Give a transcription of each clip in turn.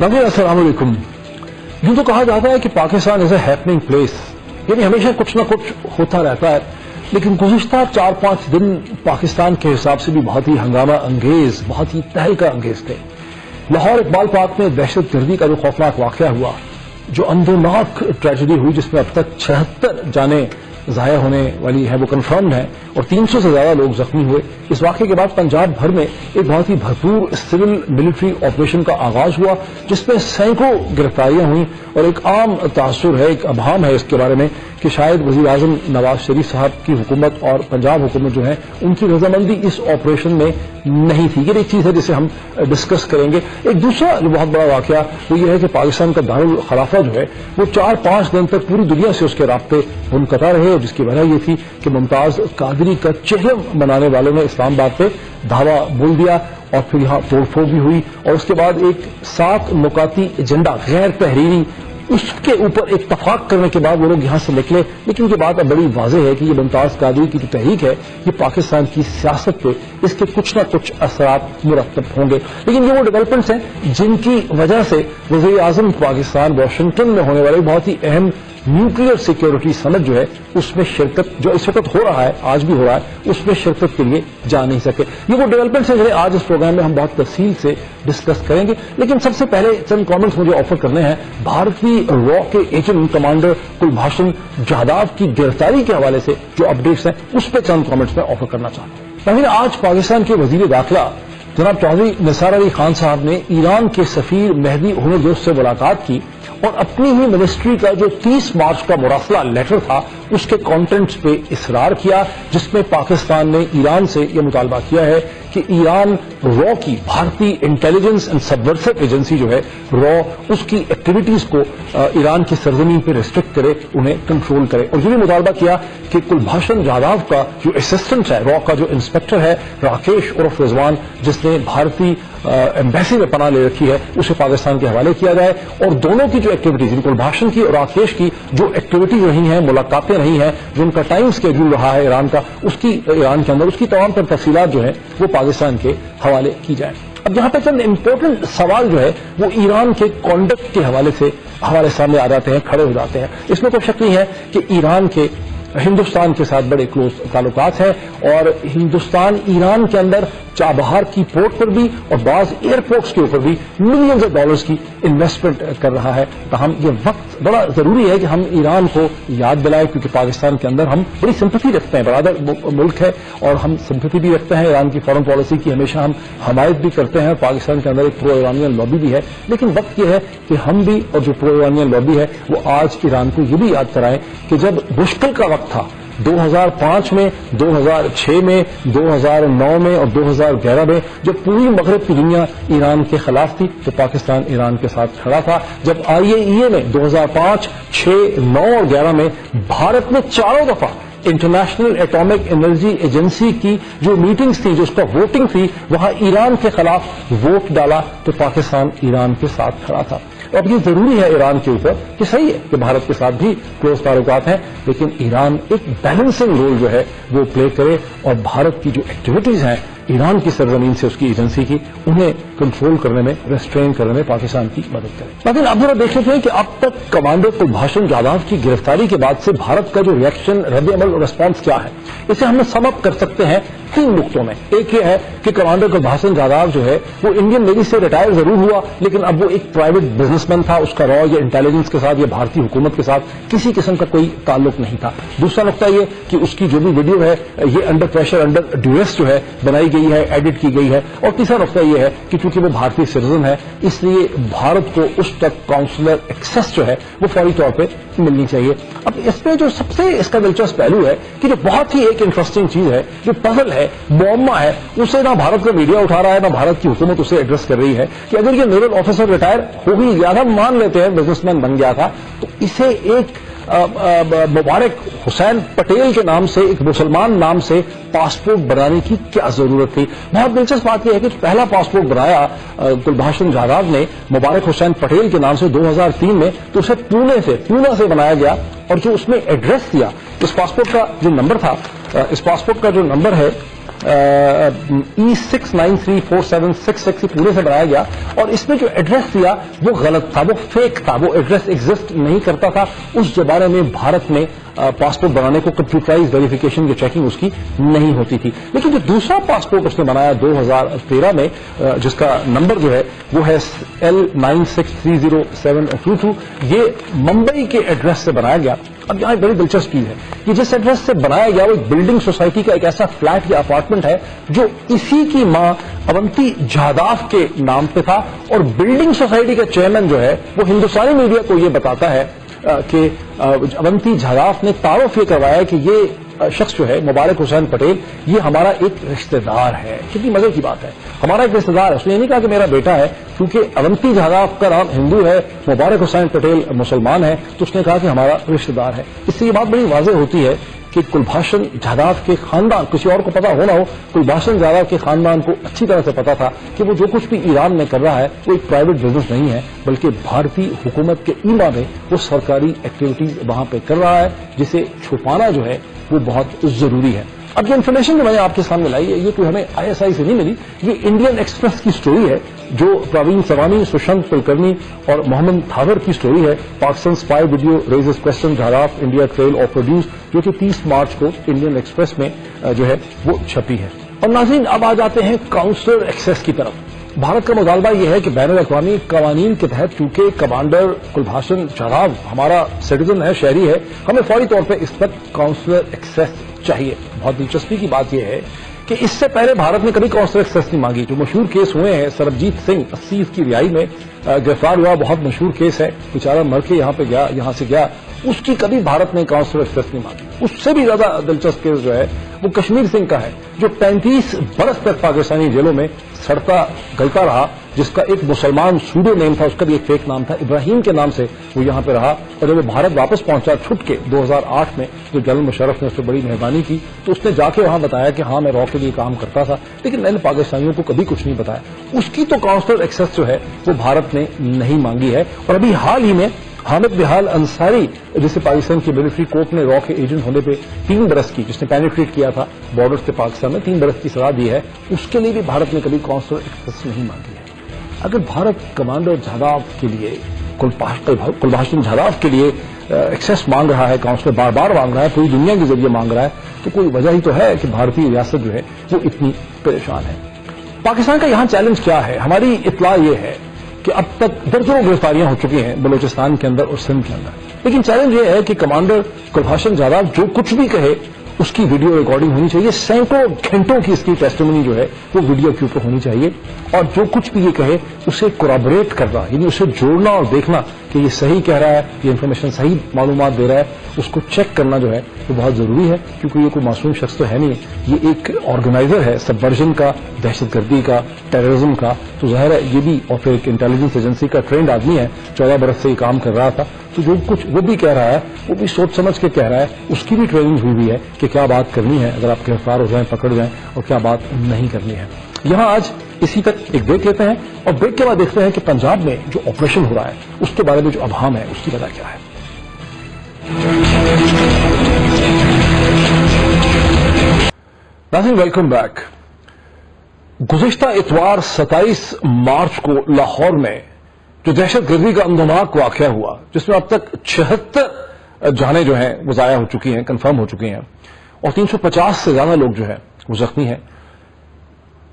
अस्सलाम वालेकुम। यूं तो कहा जाता है कि Pakistan is a happening place, यानी हमेशा कुछ ना कुछ होता रहता है, लेकिन गुज़िश्ता 4-5 दिन पाकिस्तान के हिसाब से भी बहुत ही हंगामा अंगेज, बहुत ही तहलका अंगेज थे। लाहौर इकबाल पार्क में दहशत गर्दी का जो खौफनाक वाक़या हुआ, जो अंदरनाक ट्रेजेडी हुई, जिसमें अब तक 76 जाने ज़ाया होने वाली है, वो कन्फर्म्ड है और 300 से ज़्यादा लोग जख्मी हुए। इस वाक़े के बाद पंजाब भर में एक बहुत ही भरपूर सिविल मिलिट्री ऑपरेशन का आगाज हुआ, जिसमें सैकड़ों गिरफ्तारियां हुई और एक आम तासुर है, एक अभाम है इसके बारे में कि शायद वज़ीर आज़म नवाज शरीफ साहब की हुकूमत और पंजाब हुकूमत जो है उनकी रजामंदी इस ऑपरेशन में नहीं थी। ये एक चीज़ है जिसे हम डिस्कस करेंगे। एक दूसरा जो बहुत बड़ा वाक़या वो ये है कि पाकिस्तान का दारुल खलाफा जो है वो 4-5 दिन तक पूरी दुनिया से उसके राब्ते मुनक़ता रहे, जिसकी वजह ये थी कि मुमताज़ कादरी का चेहरा बनाने वालों ने इस्लामाबाद पे धावा बोल दिया और फिर यहाँ तोड़फोड़ भी हुई और उसके बाद एक 7 नुकाती एजेंडा गैर तहरीरी, उसके ऊपर इत्तफाक करने के बाद वो लोग यहाँ से निकले। लेकिन ये बात अब बड़ी वाज़ेह है कि ये मुमताज़ कादरी की जो तहरीक है ये पाकिस्तान की सियासत पे इसके कुछ ना कुछ असरात मुरतब होंगे। लेकिन ये वो डेवलपमेंट्स हैं जिनकी वजह से वज़ीर आज़म पाकिस्तान वाशिंगटन में होने वाले बहुत ही अहम न्यूक्लियर सिक्योरिटी समिट जो है उसमें शिरकत, जो इस वक्त हो रहा है, आज भी हो रहा है, उसमें शिरकत के लिए जा नहीं सके। ये वो डेवलपमेंट्स हैं जिन्हें आज इस प्रोग्राम में हम बहुत तफसील से डिस्कस करेंगे। लेकिन सबसे पहले चंद कमेंट्स मुझे ऑफर करने हैं भारतीय रॉ के एजेंट कमांडर कुलभूषण जाधव की गिरफ्तारी के हवाले से जो अपडेट्स हैं उस पर चंद कमेंट्स में ऑफर करना चाहता हूं। आज पाकिस्तान के वजीर दाखिला जनाब चौधरी निसार अली खान साहब ने ईरान के सफीर मेहदी हुनरदोस्त से मुलाकात की और अपनी ही मिनिस्ट्री का जो 30 मार्च का मुरासला लेटर था उसके कंटेंट्स पे इसरार किया, जिसमें पाकिस्तान ने ईरान से यह मुतालबा किया है कि ईरान रॉ की, भारतीय इंटेलिजेंस एंड सबवर्सिव एजेंसी जो है रॉ, उसकी एक्टिविटीज को ईरान की सरजमीन पर रिस्ट्रिक्ट करे, उन्हें कंट्रोल करे। और ये भी मुतालबा किया कि कुलभूषण जाधव का जो असिस्टेंट है, रॉ का जो इंस्पेक्टर है राकेश उर्फ रिजवान, जिसने भारतीय एम्बेसी में पनाह ले रखी है, उसे पाकिस्तान के हवाले किया जाए और दोनों की जो एक्टिविटीज, कुलभूषण की और राकेश की जो एक्टिविटीज रही हैं, मुलाकातें रही हैं, जो उनका टाइम स्केड्यूल रहा है ईरान का, उसकी ईरान के अंदर उसकी तमाम तर तफसीलात जो है वो पाकिस्तान के हवाले की जाए। अब यहाँ पे चंद इम्पोर्टेंट सवाल जो है वो ईरान के कॉन्डक्ट के हवाले से हमारे सामने आ जाते हैं, खड़े हो जाते हैं। इसमें कोई शक नहीं है कि ईरान के हिंदुस्तान के साथ बड़े क्लोज ताल्लुकात हैं और हिंदुस्तान ईरान के अंदर चाबहार की पोर्ट पर भी और बाज एयरपोर्ट्स के ऊपर भी मिलियंस ऑफ डॉलर्स की इन्वेस्टमेंट कर रहा है। तो हम ये वक्त बड़ा जरूरी है कि हम ईरान को याद दिलाएं, क्योंकि पाकिस्तान के अंदर हम बड़ी सिंपैथी रखते हैं, बरादर मुल्क है और हम सिंपैथी भी रखते हैं ईरान की फॉरेन पॉलिसी की, हमेशा हम हमायत भी करते हैं। पाकिस्तान के अंदर एक प्रो ईरानियन लॉबी भी है, लेकिन वक्त यह है कि हम भी और जो प्रो ईरानियन लॉबी है वो आज ईरान को ये भी याद कराएं कि जब मुश्किल का वक्त था 2005 में, 2006 में, 2009 में और 2011 में, जब पूरी मगरब की दुनिया ईरान के खिलाफ थी तो पाकिस्तान ईरान के साथ खड़ा था। जब IAEA में 2005, 6, 9 और 11 में भारत में 4 दफा इंटरनेशनल एटॉमिक एनर्जी एजेंसी की जो मीटिंग्स थी, जो उसका वोटिंग थी, वहां ईरान के खिलाफ वोट डाला तो पाकिस्तान ईरान के साथ खड़ा था। अब ये जरूरी है ईरान के ऊपर कि सही है कि भारत के साथ भी क्लोज ताल्लुकात हैं, लेकिन ईरान एक बैलेंसिंग रोल जो है वो प्ले करे और भारत की जो एक्टिविटीज हैं ईरान की सरजमीन से उसकी एजेंसी की, उन्हें कंट्रोल करने में, रेस्ट्रेन करने में पाकिस्तान की मदद करे। लेकिन अब जरा देख लेते हैं कि अब तक कमांडर कुलभूषण जाधव की गिरफ्तारी के बाद से भारत का जो रिएक्शन, रद्द-ए-अमल और रिस्पॉन्स क्या है, इसे हम सम अप कर सकते हैं 3 नुक्तों में। एक ये है कि कमांडर कुलभूषण जाधव जो है वो इंडियन नेवी से रिटायर जरूर हुआ, लेकिन अब वो एक प्राइवेट बिजनेसमैन था, उसका रॉ या इंटेलिजेंस के साथ या भारतीय हुकूमत के साथ किसी किस्म का कोई ताल्लुक नहीं था। दूसरा नुक्ता ये कि उसकी जो भी वीडियो है ये अंडर प्रेशर, अंडर ड्यूरेस जो है बनाई गई है, एडिट की गई है। और तीसरा नुक्ता यह है कि चूंकि वो भारतीय सिटीजन है, इसलिए भारत को उस तक काउंसलर एक्सेस जो है वो फौरी तौर पे मिलनी चाहिए। अब इसमें जो सबसे इसका दिलचस्प पहलू है कि जो बहुत ही एक इंटरेस्टिंग चीज है, जो पजल है, मुअम्मा है, उसे ना भारत का मीडिया उठा रहा है, ना भारत की हुकूमत उसे एड्रेस कर रही है कि अगर ये नेवल ऑफिसर रिटायर हो भी गया था, मान लेते हैं बिजनेसमैन बन गया था, तो इसे एक मुबारक हुसैन पटेल के नाम से, एक मुसलमान नाम से पासपोर्ट बनाने की क्या जरूरत थी। बहुत दिलचस्प बात यह है कि पहला पासपोर्ट बनाया कुलभूषण जाधव ने मुबारक हुसैन पटेल के नाम से 2003 में, तो उसे पूना से बनाया गया और जो उसमें एड्रेस दिया, इस पासपोर्ट का जो नंबर था, इस पासपोर्ट का जो नंबर है E6934766 पूरे से बनाया गया और इसमें जो एड्रेस दिया वो गलत था, वो फेक था, वो एड्रेस एग्जिस्ट नहीं करता था। उस जमाने में भारत में पासपोर्ट बनाने को कंप्यूटराइज वेरिफिकेशन की चेकिंग उसकी नहीं होती थी। लेकिन जो दूसरा पासपोर्ट उसने बनाया 2013 में, जिसका नंबर जो है वो है L96307222, ये मुंबई के एड्रेस से बनाया गया। अब यहां बड़ी दिलचस्प चीज है कि जिस एड्रेस से बनाया गया वो एक बिल्डिंग सोसाइटी का एक ऐसा फ्लैट या अपार्टमेंट है जो इसी की मां अवंती जादाव के नाम पे था, और बिल्डिंग सोसाइटी का चेयरमैन जो है वो हिंदुस्तानी मीडिया को ये बताता है कि अवंती जादाव ने तारुफ ये करवाया कि ये शख्स जो है मुबारक हुसैन पटेल ये हमारा एक रिश्तेदार है। कितनी मजे की बात है, हमारा एक रिश्तेदार है। उसने ये नहीं कहा कि मेरा बेटा है, क्योंकि अवंती जादाव का नाम हिंदू है, मुबारक हुसैन पटेल मुसलमान है, तो उसने कहा कि हमारा रिश्तेदार है। इससे ये बात बड़ी वाज़ेह होती है कि कुलभूषण जाधव के खानदान, किसी और को पता हो ना हो, कुलभूषण जाधव के खानदान को अच्छी तरह से पता था कि वो जो कुछ भी ईरान में कर रहा है वो एक प्राइवेट बिजनेस नहीं है, बल्कि भारतीय हुकूमत के ईमा में वो सरकारी एक्टिविटीज वहां पे कर रहा है, जिसे छुपाना जो है वो बहुत जरूरी है। अब जो इन्फॉर्मेशन जो मैंने आपके सामने लाई है ये कोई हमें ISI से नहीं मिली, ये इंडियन एक्सप्रेस की स्टोरी है, जो प्रवीण सवानी, सुशांत कुलकर्णी और मोहम्मद थावर की स्टोरी है। Pakistan spy video raises question Jadhav India trail और प्रोड्यूस, जो कि 30 मार्च को इंडियन एक्सप्रेस में जो है वो छपी है। और नाज़रीन, अब आ जाते हैं काउंसलर एक्सेस की तरफ। भारत का मुतालबा यह है कि बैनुल-अक़वामी कवानीन के तहत चूंकि कमांडर कुलभूषण जाधव हमारा सिटीजन है, शहरी है, हमें फौरी तौर पर इस पर काउंसलर एक्सेस चाहिए। बहुत दिलचस्पी की बात यह है कि इससे पहले भारत ने कभी काउंसलर एक्सेस नहीं मांगी। जो मशहूर केस हुए हैं, सरबजीत सिंह 80 की रिहाई में गिरफ्तार हुआ, बहुत मशहूर केस है, बेचारा मर के यहां से गया, उसकी कभी भारत ने काउंसलर एक्सेस नहीं मांगी। उससे भी ज्यादा दिलचस्प केस जो है वो कश्मीर सिंह का है, जो 35 बरस तक पाकिस्तानी जेलों में सड़ता गलता रहा, जिसका एक मुसलमान सूडो नेम था, उसका भी एक फेक नाम था, इब्राहिम के नाम से वो यहां पे रहा। और जब वो भारत वापस पहुंचा छुट के 2008 में, जो जनरल मुशर्रफ ने उससे बड़ी मेहरबानी की, तो उसने जाके वहां बताया कि हाँ मैं रॉ के लिए काम करता था, लेकिन मैंने पाकिस्तानियों को कभी कुछ नहीं बताया। उसकी तो काउंसलर एक्सेस जो है वो भारत ने नहीं मांगी है। और अभी हाल ही में हामिद बिहाल अंसारी, जिसे पाकिस्तान की मिलिट्री कोर्ट ने रॉ के एजेंट होने पे 3 बरस की, जिसने पेनिट्रेट किया था बॉर्डर से पाकिस्तान में, 3 बरस की सजा दी है, उसके लिए भी भारत ने कभी काउंसलर एक्सेस नहीं मांगी है। अगर भारत कमांडर जाधव के लिए, कुलभूषण जाधव के लिए एक्सेस मांग रहा है, काउंसलर बार बार मांग रहा है, पूरी दुनिया के जरिए मांग रहा है, तो कोई वजह ही तो है कि भारतीय रियासत जो है वो इतनी परेशान है। पाकिस्तान का यहां चैलेंज क्या है? हमारी इत्तला ये है कि अब तक दर्जनों गिरफ्तारियां हो चुकी हैं बलूचिस्तान के अंदर और सिंध के अंदर, लेकिन चैलेंज ये है कि कमांडर कुलभूषण जाधव जो कुछ भी कहे उसकी वीडियो रिकॉर्डिंग होनी चाहिए। सैकड़ों घंटों की इसकी टेस्टिमनी जो है वो वीडियो के ऊपर होनी चाहिए, और जो कुछ भी ये कहे उसे कोराबोरेट करना, यानी उसे जोड़ना और देखना कि ये सही कह रहा है, ये इन्फॉर्मेशन सही मालूमात दे रहा है, उसको चेक करना जो है वो बहुत जरूरी है, क्योंकि ये कोई मासूम शख्स तो है नहीं, ये एक ऑर्गेनाइजर है सबवर्जन का, दहशतगर्दी का, टेररिज्म का, तो जाहिर है ये भी, और फिर एक इंटेलिजेंस एजेंसी का ट्रेंड आदमी है, 14 बरस से ये काम कर रहा था, तो जो कुछ वो भी कह रहा है वो भी सोच समझ के कह रहा है, उसकी भी ट्रेनिंग हुई हुई है कि क्या बात करनी है अगर आप गिरफ्तार हो जाएं, पकड़ जाएं, और क्या बात नहीं करनी है। यहां आज इसी तक एक ब्रेक लेते हैं, और ब्रेक के बाद देखते हैं कि पंजाब में जो ऑपरेशन हो रहा है उसके बारे में जो अभाम है उसकी वजह क्या है। नाज़रीन, वेलकम बैक। गुज़िश्ता इतवार 27 मार्च को लाहौर में जो दहशतगर्दी का अंदोनाक वाक़या हुआ, जिसमें अब तक 76 जानें जो हैं वो ज़ाया हो चुकी हैं, कंफर्म हो चुकी हैं, और 350 से ज्यादा लोग जो हैं वो जख्मी हैं।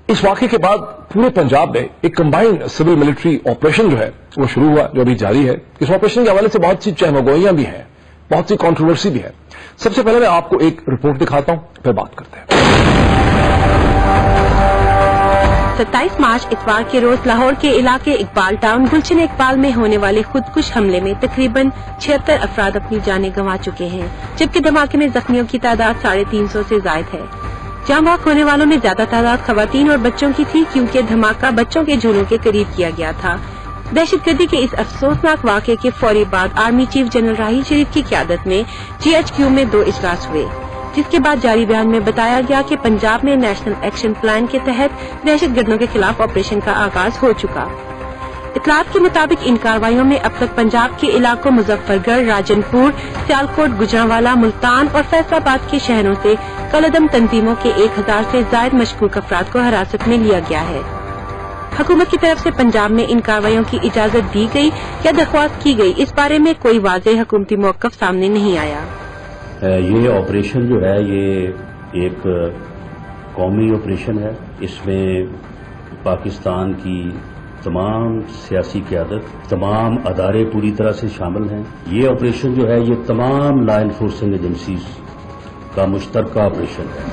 इस वाक़े के बाद पूरे पंजाब में एक कंबाइंड सिविल मिलिट्री ऑपरेशन जो है वो शुरू हुआ, जो अभी जारी है। इस ऑपरेशन के हवाले से बहुत सी चहमगोइयां भी हैं, बहुत सी कंट्रोवर्सी भी है। सबसे पहले मैं आपको एक रिपोर्ट दिखाता हूं, फिर बात करते हैं। 27 मार्च इतवार के रोज लाहौर के इलाके इकबाल टाउन गुलशन इकबाल में होने वाले खुदकुश हमले में तकरीबन 76 अफराद अपनी जानें गंवा चुके हैं, जबकि धमाके में जख्मियों की तादाद 350 से ज्यादा है। जान बाहक होने वालों में ज्यादा तादाद खवातीन और बच्चों की थी, क्योंकि धमाका बच्चों के झूलों के करीब किया गया था। दहशतगर्दी के इस अफसोसनाक वाक़े के फौरी बाद आर्मी चीफ जनरल राहील शरीफ की क़यादत में GHQ में 2 इजलास हुए, जिसके बाद जारी बयान में बताया गया कि पंजाब में नेशनल एक्शन प्लान के तहत दहशतगर्दों के खिलाफ ऑपरेशन का आगाज हो चुका। इतलात के मुताबिक इन कार्रवाइयों में अब तक पंजाब के इलाकों मुजफ्फरगढ़, राजनपुर, सियालकोट, गुजरांवाला, मुल्तान और फैसलाबाद के शहरों से कलअदम तंजीमों के 1000 से ज्यादा मशकूक अफराद को हिरासत में लिया गया है। हुकूमत की तरफ से पंजाब में इन कार्रवाइयों की इजाजत दी गई या दरख्वास्त की गई, इस बारे में कोई वाज़ेह हुकूमती मौक़िफ़ सामने नहीं आया। ये ऑपरेशन जो है ये एक कौमी ऑपरेशन है। इसमें पाकिस्तान की तमाम सियासी क़यादत, तमाम अदारे पूरी तरह से शामिल हैं। ये ऑपरेशन जो है ये तमाम लॉ एनफोर्सिंग एजेंसीज का मुश्तरका ऑपरेशन है।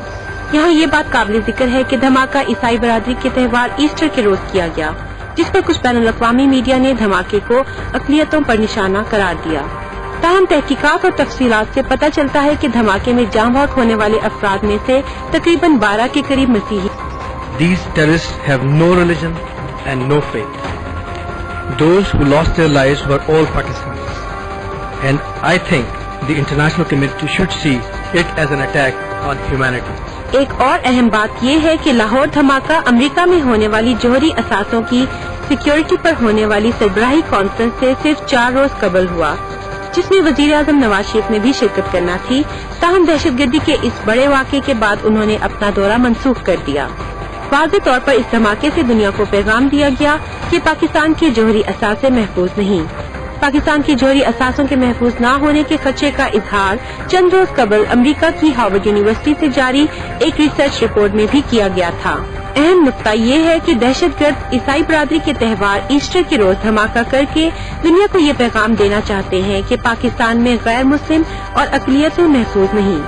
यहाँ ये बात काबिल जिक्र है कि धमाका ईसाई बरादरी के त्यौहार ईस्टर के रोज किया गया, जिस पर कुछ बैनुल अक़वामी मीडिया ने धमाके को अक़लियतों पर निशाना करार दिया। ताहम तहकीकात और तफसीलात से पता चलता है कि धमाके में जाँ बहक होने वाले अफराद में से तकरीबन 12 के करीब मसीही। These terrorists have no religion and no faith. Those who lost their lives were all Pakistanis. And I think the international community should see it as an attack on humanity. एक और अहम बात ये है कि लाहौर धमाका अमेरिका में होने वाली जौहरी असासों की सिक्योरिटी पर होने वाली सरबराही कॉन्फ्रेंस से सिर्फ 4 रोज कबल हुआ, जिसमें वजीर आजम नवाज शरीफ ने भी शिरकत करना थी। ताहम दहशतगर्दी के इस बड़े वाक़े के बाद उन्होंने अपना दौरा मनसूख कर दिया। वाज़ेह तौर पर इस धमाके से दुनिया को पैगाम दिया गया कि पाकिस्तान के जौहरी असासे महफूज नहीं। पाकिस्तान के जौहरी असासों के महफूज न होने के खदशे का इजहार चंद रोज कबल अमेरिका की हार्वर्ड यूनिवर्सिटी से जारी एक रिसर्च रिपोर्ट में भी किया गया था। अहम नुक्ता ये है कि दहशतगर्द ईसाई बरादरी के त्यौहार ईस्टर के रोज धमाका करके दुनिया को ये पैगाम देना चाहते हैं कि पाकिस्तान में गैर मुस्लिम और अक़लियतें महफूज नहीं,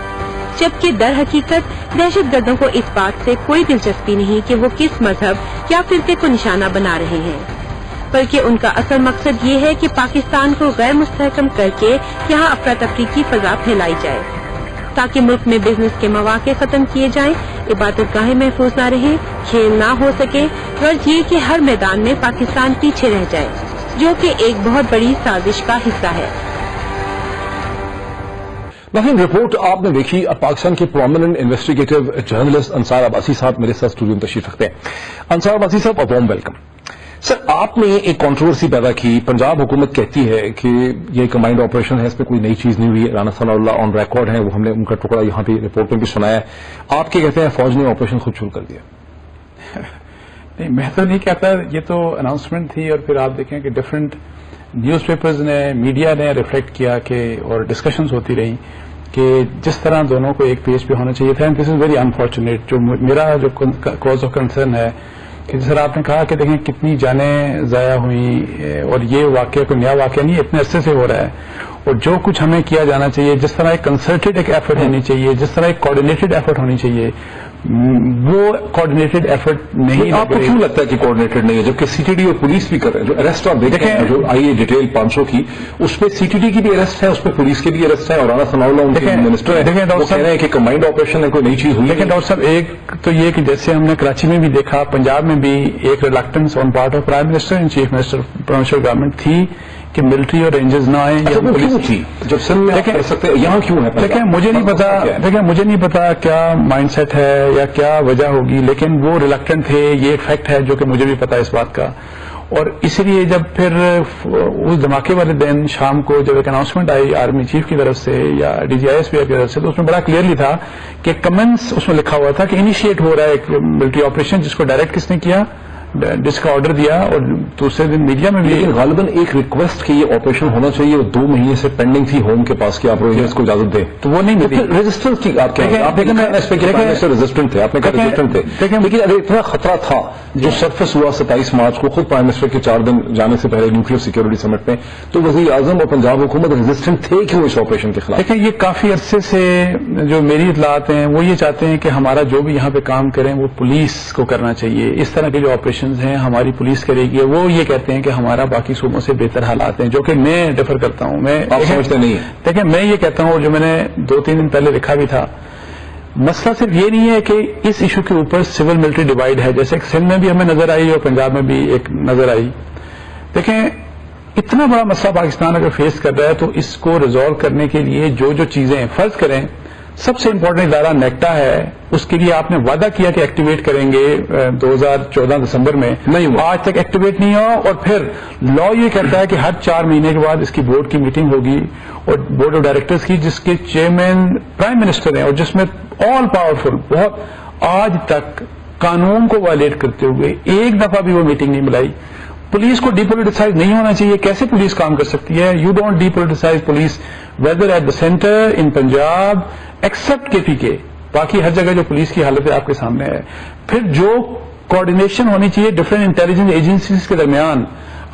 जबकि दर हकीकत दहशतगर्दों को इस बात से कोई दिलचस्पी नहीं कि वो किस मजहब या फिरके को निशाना बना रहे हैं, बल्कि उनका असल मकसद ये है कि पाकिस्तान को गैर मुस्तहकम करके यहाँ अफरा तफरी की फजा फैलाई जाए, ताकि मुल्क में बिजनेस के मौके खत्म किए जाएं, इबादतगाहें महफूज न रहें, खेल ना हो सके, गर्ज ये कि हर मैदान में पाकिस्तान पीछे रह जाए, जो कि एक बहुत बड़ी साजिश का हिस्सा है। लेकिन रिपोर्ट आपने देखी। अब पाकिस्तान के prominent investigative journalist Ansar Abbasi साहब मेरे साथ स्टूडियो में तशरीफ रखते हैं। अंसार अब्बासी साहब, अ वार्म वेलकम। सर, आपने एक कंट्रोवर्सी पैदा की। पंजाब हुकूमत कहती है कि ये कमांड ऑपरेशन है, इसमें कोई नई चीज नहीं हुई है। राना सनाउल्लाह ऑन रिकॉर्ड है, वो हमने उनका टुकड़ा यहाँ पे रिपोर्ट में भी सुनाया है। आप क्या कहते हैं, फौज ने ऑपरेशन खुद शुरू कर दिया? नहीं, मैं तो नहीं कहता, ये तो अनाउंसमेंट थी और फिर आप देखें कि डिफरेंट न्यूज़पेपर्स ने, मीडिया ने रिफ्लेक्ट किया कि और डिस्कशंस होती रही कि जिस तरह दोनों को एक पेज पे होना चाहिए था। And this is very unfortunate. जो मेरा जो कॉज ऑफ कंसर्न है कि सर आपने कहा कि देखें कितनी जानें ज़ाया हुई और ये वाकया कोई नया वाकया नहीं, इतने अरसे से हो रहा है। और जो कुछ हमें किया जाना चाहिए, जिस तरह एक कंसर्टेड एक एफर्ट होनी चाहिए, जिस तरह एक कोऑर्डिनेटेड एफर्ट होनी चाहिए, वो कोऑर्डिनेटेड एफर्ट नहीं। आपको क्यों लगता है कि कोऑर्डिनेटेड नहीं है, जबकि सीटीडी और पुलिस भी कर रहे हैं? जो अरेस्ट आप देखें हैं, जो आई है डिटेल 500 की, उसमें सीटीडी की भी अरेस्ट है, उसमें पुलिस की भी अरेस्ट है, और राना सनाउल्लाह उनके मिनिस्टर है, वो कह रहे हैं कि कंबाइंड ऑपरेशन है, कोई नई चीज हुई। लेकिन डॉक्टर साहब, एक तो ये कि जैसे हमने कराची में भी देखा, पंजाब में भी एक reluctance on part of prime minister and chief minister provincial government थी कि मिलिट्री और रेंजर्स ना आए। पुलिस थी जब सिंध में कर सकते हैं, यहाँ क्यों है? देखिए, मुझे नहीं पता क्या माइंडसेट है या क्या वजह होगी, लेकिन वो रिलक्टेंट थे, ये एक फैक्ट है जो कि मुझे भी पता है इस बात का। और इसलिए जब फिर उस धमाके वाले दिन शाम को जब एक अनाउंसमेंट आई आर्मी चीफ की तरफ से या DGISP की तरफ से, तो उसमें बड़ा क्लियरली था कि कमेंट्स उसमें लिखा हुआ था कि इनिशिएट हो रहा है एक मिलिट्री ऑपरेशन, जिसको डायरेक्ट किसने किया, जिसका ऑर्डर दिया। और दूसरे दिन मीडिया में भी लेकिन गालिबन एक रिक्वेस्ट कि ये ऑपरेशन होना चाहिए, वो 2 महीने से पेंडिंग थी होम के पास कि आप रोहिंग्यास को इजाजत दें, तो वो नहीं मिली। रेजिस्टेंस थी। आप क्या रेजिस्टेंट थे? आपने कहा रेजिस्टेंट थे, लेकिन अगर इतना खतरा था जो सरफेस हुआ 27 मार्च को, खुद प्राइम मिनिस्टर के 4 दिन जाने से पहले न्यूक्लियर सिक्योरिटी समिट में, तो वजीर आजम और पंजाब हुकूमत रेजिस्टेंट थे क्यों इस ऑपरेशन के खिलाफ? देखिए, ये काफी अरसे से जो मेरी इतलात हैं वो ये चाहते हैं कि हमारा जो भी यहाँ पे काम करें वो पुलिस को करना चाहिए। इस तरह के जो ऑपरेशन हैं हमारी पुलिस करेगी। वो ये कहते हैं कि हमारा बाकी सूबों से बेहतर हालात हैं, जो कि मैं डिफर करता हूं। आप समझते नहीं है? देखिए, मैं ये कहता हूं, और जो मैंने 2-3 दिन पहले लिखा भी था, मसला सिर्फ ये नहीं है कि इस इशू के ऊपर सिविल मिलिट्री डिवाइड है, जैसे सिंध में भी हमें नजर आई और पंजाब में भी एक नजर आई। देखें, इतना बड़ा मसला पाकिस्तान अगर फेस कर रहा है तो इसको रिजॉल्व करने के लिए जो जो चीजें फर्ज करें सबसे इम्पोर्टेंट इदारा नेक्टा है, उसके लिए आपने वादा किया कि एक्टिवेट करेंगे 2014 दिसंबर में, नहीं हुआ, आज तक एक्टिवेट नहीं हुआ। और फिर लॉ ये कहता है कि हर 4 महीने के बाद इसकी बोर्ड की मीटिंग होगी और बोर्ड ऑफ डायरेक्टर्स की, जिसके चेयरमैन प्राइम मिनिस्टर हैं और जिसमें ऑल पावरफुल, बहुत आज तक कानून को वायलेट करते हुए एक दफा भी वो मीटिंग नहीं बुलाई। पुलिस को डीपोलिटिसाइज नहीं होना चाहिए, कैसे पुलिस काम कर सकती है? You don't depoliticize police whether at the centre, in Punjab, except KPK, बाकी हर जगह जो पुलिस की हालत है आपके सामने है। फिर जो कोऑर्डिनेशन होनी चाहिए डिफरेंट इंटेलिजेंस एजेंसीज के दरमियान,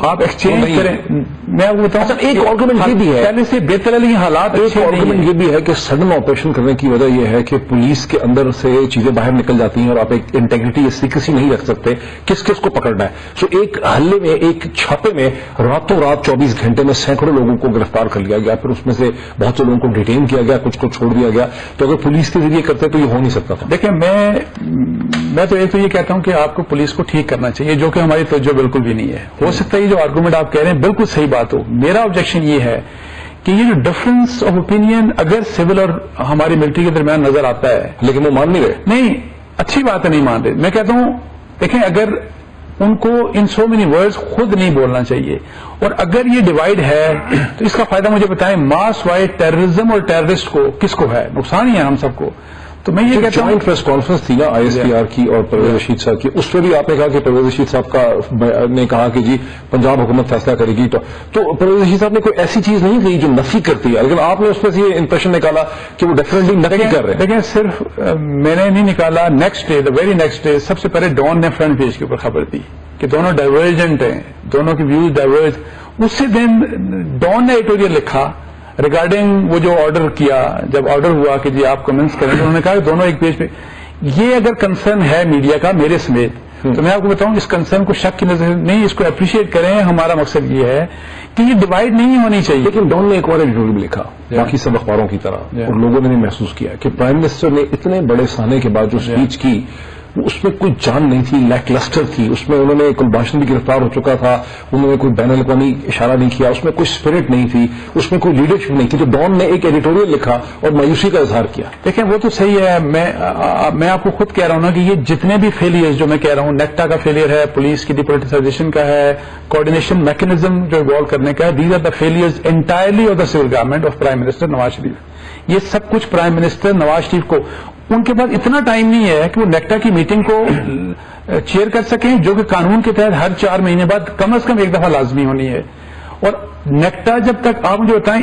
आप एक्सचेंज करें। मैं आपको बताऊं, अच्छा, एक आर्गुमेंट ये भी है, पहले से बेहतर है लेकिन हालात एक आर्गुमेंट ये भी है कि सडन ऑपरेशन करने की वजह यह है कि पुलिस के अंदर से चीजें बाहर निकल जाती हैं और आप एक इंटेग्रिटी, सीक्रेसी नहीं रख सकते किस किस को पकड़ना है। सो एक हल्ले में, एक छापे में रातों रात 24 घंटे में सैकड़ों लोगों को गिरफ्तार कर लिया गया, फिर उसमें से बहुत से लोगों को डिटेन किया गया, कुछ को छोड़ दिया गया। तो अगर पुलिस के जरिए करते तो ये हो नहीं सकता था। देखिए, मैं तो एक तो ये कहता हूं कि आपको पुलिस को ठीक करना चाहिए, जो कि हमारी तवज्जो बिल्कुल भी नहीं है। हो सकता है ये जो आर्गूमेंट आप कह रहे हैं बिल्कुल सही बात हो। मेरा ऑब्जेक्शन ये है कि ये जो डिफरेंस ऑफ ओपिनियन अगर सिविल और हमारी मिलिट्री के दरमियान नजर आता है, लेकिन वो मान नहीं रहे। नहीं, अच्छी बात है नहीं मान रहे। मैं कहता हूं, देखें, अगर उनको इन सो मेनी वर्ड्स खुद नहीं बोलना चाहिए, और अगर ये डिवाइड है तो इसका फायदा मुझे बताएं, मास वाइड टेररिज्म और टेररिस्ट को किसको है? नुकसान ही है हम सबको। तो मैं ये कहता हूं, जॉइंट प्रेस कॉन्फ्रेंस थी ना ISPR की और परवेज रशीद साहब की, उसमें भी आपने कहा कि परवेज रशीद साहब ने कहा कि जी पंजाब हुकूमत फैसला करेगी। तो परवेज रशीद साहब ने कोई ऐसी चीज नहीं कही जो नफी करती है, लेकिन आपने उसमें से ये इंप्रेशन निकाला कि वो डेफिनेटली नफी कर रहे हैं। लेकिन सिर्फ मैंने नहीं निकाला, next day, the very next day, सबसे पहले डॉन ने फ्रंट पेज के ऊपर खबर दी कि दोनों डाइवर्जेंट हैं, दोनों के व्यूज डाइवर्ज। उसी दिन डॉन ने एडिटोरियल लिखा रिगार्डिंग वो जो ऑर्डर किया, जब ऑर्डर हुआ कि जी आप कमेंट्स करें, तो उन्होंने कहा कि दोनों एक पेज पे। ये अगर कंसर्न है मीडिया का मेरे समेत, तो मैं आपको बताऊं, इस कंसर्न को शक की नजर नहीं, इसको अप्रिशिएट करें। हमारा मकसद ये है कि ये डिवाइड नहीं होनी चाहिए। लेकिन डॉन ने एक और एडिटोरियल लिखा बाकी सब अखबारों की तरह, और लोगों ने भी महसूस किया कि प्राइम मिनिस्टर ने इतने बड़े साने के बाद जो स्पीच की, उसमें कोई जान नहीं थी, लैकलस्टर थी। उसमें उन्होंने कुलभूषण भी गिरफ्तार हो चुका था, उन्होंने कोई बैन अल-अक़वामी इशारा नहीं किया, उसमें कोई स्पिरिट नहीं थी, उसमें कोई लीडरशिप नहीं थी। तो डॉन ने एक एडिटोरियल लिखा और मायूसी का इजहार किया। देखें, वो तो सही है। मैं आपको खुद कह रहा हूं ना कि ये जितने भी फेलियर्स जो मैं कह रहा हूं, नेक्टा का फेलियर है, पुलिस की डिपोलिटिसाइजेशन का है, कोऑर्डिनेशन मैकेनिज्म जो इवॉल्व करने का है, these are the failures entirely of the civil government of prime minister Nawaz Sharif. ये सब कुछ प्राइम मिनिस्टर नवाज शरीफ को, उनके पास इतना टाइम नहीं है कि वो नेक्टा की मीटिंग को चेयर कर सकें, जो कि कानून के तहत हर 4 महीने बाद कम से कम एक दफा लाजमी होनी है। और नेक्टा जब तक, आप मुझे बताएं,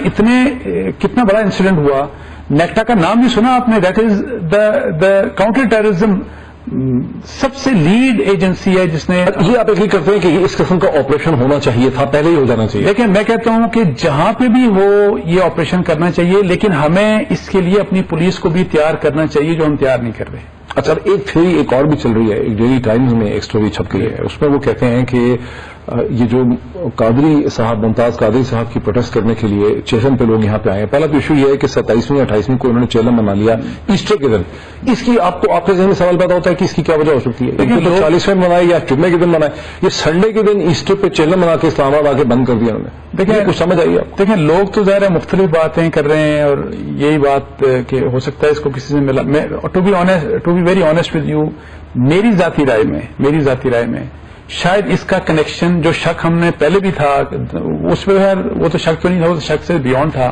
कितना बड़ा इंसिडेंट हुआ, नेक्टा का नाम भी सुना आपने? That is the counter terrorism सबसे लीड एजेंसी है जिसने, ये आप एग्री करते हैं कि इस किस्म का ऑपरेशन होना चाहिए था, पहले ही हो जाना चाहिए? लेकिन मैं कहता हूं कि जहां पे भी हो ये ऑपरेशन करना चाहिए, लेकिन हमें इसके लिए अपनी पुलिस को भी तैयार करना चाहिए, जो हम तैयार नहीं कर रहे। अच्छा, एक थ्योरी एक और भी चल रही है, एक डेली टाइम्स में एक स्टोरी छप गई है, उसमें वो कहते हैं कि ये जो कादरी साहब, मुमताज कादरी साहब की प्रोटेस्ट करने के लिए चेहलम पे लोग यहाँ पे आए हैं। पहला तो इशू ये है कि 27वीं या 28वीं को उन्होंने चेहलम मना लिया ईस्टर के दिन। इसकी आपको आपके जहन में सवाल पैदा होता है कि इसकी क्या वजह हो सकती है? तो 40वें मनाए या जुम्मे के दिन मनाए, ये संडे के दिन ईस्टर पे चेहलम मना के इस्लामाबाद आके बंद कर दिया उन्होंने। देखिए, कुछ समझ आई आप? देखिए, लोग तो ज़ाहिर है मुख्तलिफ बातें कर रहे हैं, और यही बात कि हो सकता है इसको किसी से मिला। मैं to be very honest with you, मेरी जाती राय में शायद इसका कनेक्शन, जो शक हमने पहले भी था उसमें, वो तो शक तो नहीं था, वो तो शक से बियॉन्ड था